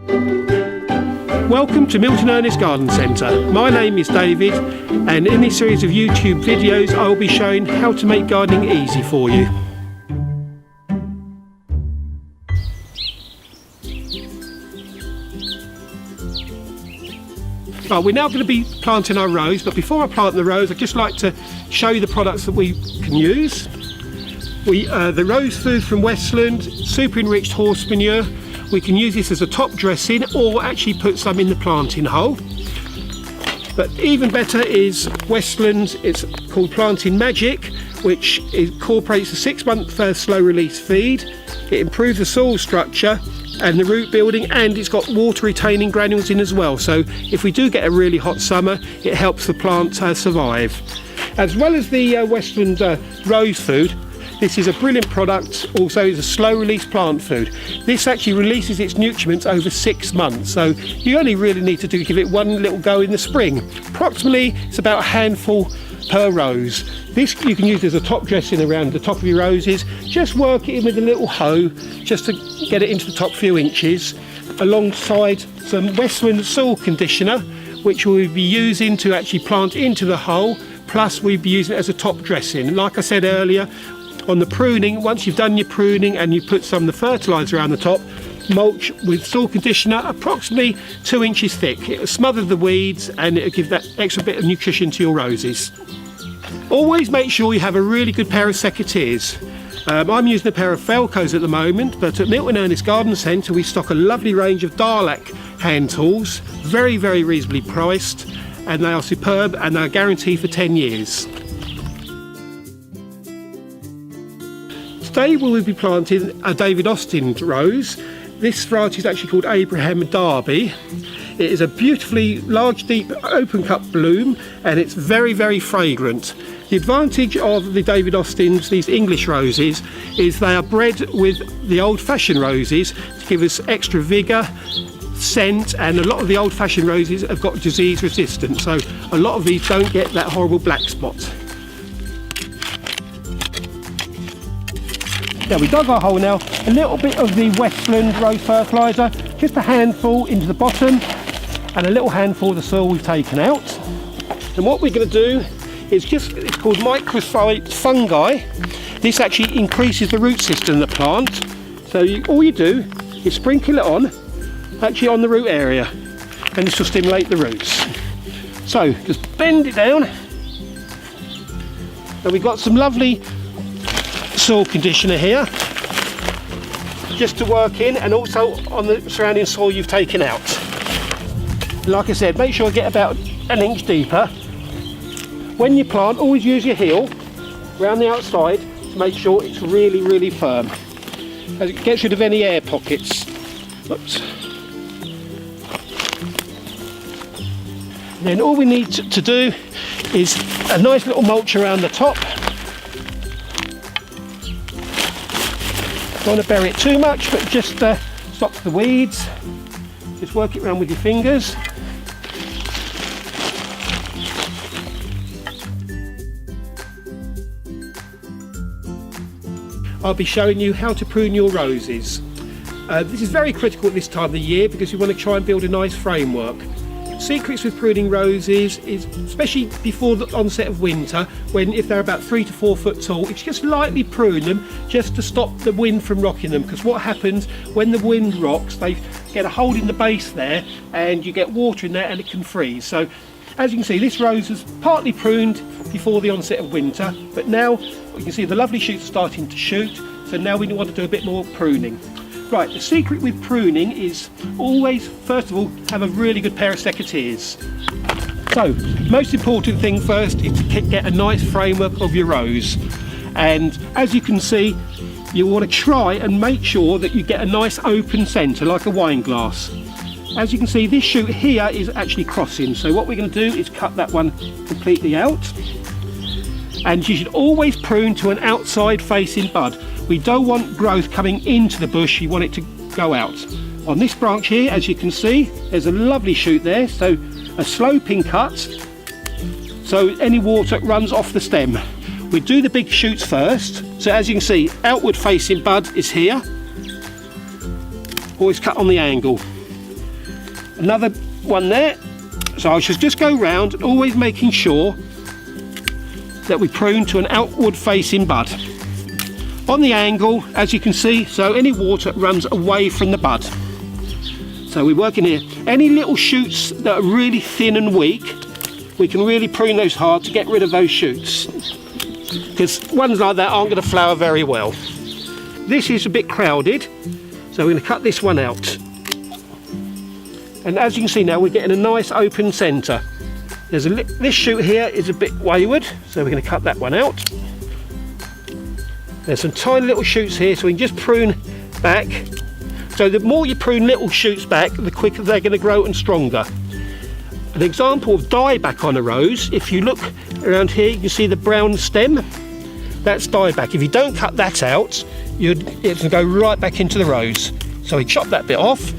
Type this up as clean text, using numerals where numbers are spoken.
Welcome to Milton Ernest Garden Centre. My name is David, and in this series of YouTube videos I will be showing how to make gardening easy for you. Right, we're now going to be planting our rose, but before I plant the rose I'd just like to show you the products that we can use. The rose food from Westland, super enriched horse manure. We can use this as a top dressing or actually put some in the planting hole. But even better is Westland's, it's called Planting Magic, which incorporates a 6-month slow release feed. It improves the soil structure and the root building, and it's got water retaining granules in as well, so if we do get a really hot summer it helps the plant survive. As well as the Westland rose food, this is a brilliant product. Also is a slow release plant food. This actually releases its nutriments over 6 months, so you only really need to give it one little go in the spring. Approximately it's about a handful per rose. This you can use as a top dressing around the top of your roses. Just work it in with a little hoe just to get it into the top few inches, alongside some Westland soil conditioner which we'll be using to actually plant into the hole, plus we'll be using it as a top dressing. Like I said earlier, on the pruning, once you've done your pruning and you put some of the fertiliser around the top, mulch with soil conditioner approximately 2 inches thick. It'll smother the weeds and it'll give that extra bit of nutrition to your roses. Always make sure you have a really good pair of secateurs. I'm using a pair of Felcos at the moment, but at Milton Ernest Garden Centre we stock a lovely range of Dalak hand tools, very reasonably priced, and they are superb and they're guaranteed for 10 years. Today we will be planting a David Austin rose. This variety is actually called Abraham Darby. It is a beautifully large, deep, open cup bloom, and it's very fragrant. The advantage of the David Austins, these English roses, is they are bred with the old-fashioned roses to give us extra vigour, scent, and a lot of the old-fashioned roses have got disease resistance, so a lot of these don't get that horrible black spot. Now we dug our hole now, a little bit of the Westland rose fertiliser, just a handful into the bottom, and a little handful of the soil we've taken out. And what we're going to do is it's called microphyte fungi. This actually increases the root system of the plant. So all you do is sprinkle it on, actually on the root area, and this will stimulate the roots. So just bend it down, and we've got some lovely soil conditioner here just to work in, and also on the surrounding soil you've taken out. Like I said, make sure you get about 1 inch deeper. When you plant, always use your heel around the outside to make sure it's really firm, as it gets rid of any air pockets. Oops. And then all we need to do is a nice little mulch around the top. Don't want to bury it too much, but just stops the weeds. Just work it around with your fingers. I'll be showing you how to prune your roses. This is very critical at this time of the year because you want to try and build a nice framework. Secrets with pruning roses is, especially before the onset of winter, when if they're about 3 to 4 foot tall, it's just lightly prune them just to stop the wind from rocking them, because what happens when the wind rocks, they get a hold in the base there and you get water in there and it can freeze. So as you can see, this rose is partly pruned before the onset of winter, but now you can see the lovely shoots are starting to shoot, so now we want to do a bit more pruning. Right, the secret with pruning is always, first of all, have a really good pair of secateurs. So, most important thing first is to get a nice framework of your rose. And as you can see, you want to try and make sure that you get a nice open centre, like a wine glass. As you can see, this shoot here is actually crossing, so what we're going to do is cut that one completely out. And you should always prune to an outside facing bud. We don't want growth coming into the bush, you want it to go out. On this branch here, as you can see, there's a lovely shoot there, so a sloping cut, so any water runs off the stem. We do the big shoots first, so as you can see, outward facing bud is here, always cut on the angle. Another one there. So I should just go round, always making sure that we prune to an outward facing bud. On the angle, as you can see, so any water runs away from the bud. So we're working here. Any little shoots that are really thin and weak, we can really prune those hard to get rid of those shoots. Because ones like that aren't going to flower very well. This is a bit crowded, so we're going to cut this one out. And as you can see now, we're getting a nice open centre. This shoot here is a bit wayward, so we're going to cut that one out. There's some tiny little shoots here, so we can just prune back. So the more you prune little shoots back, the quicker they're going to grow and stronger. An example of dieback on a rose, if you look around here, you can see the brown stem. That's dieback. If you don't cut that out, it's going to go right back into the rose. So we chop that bit off.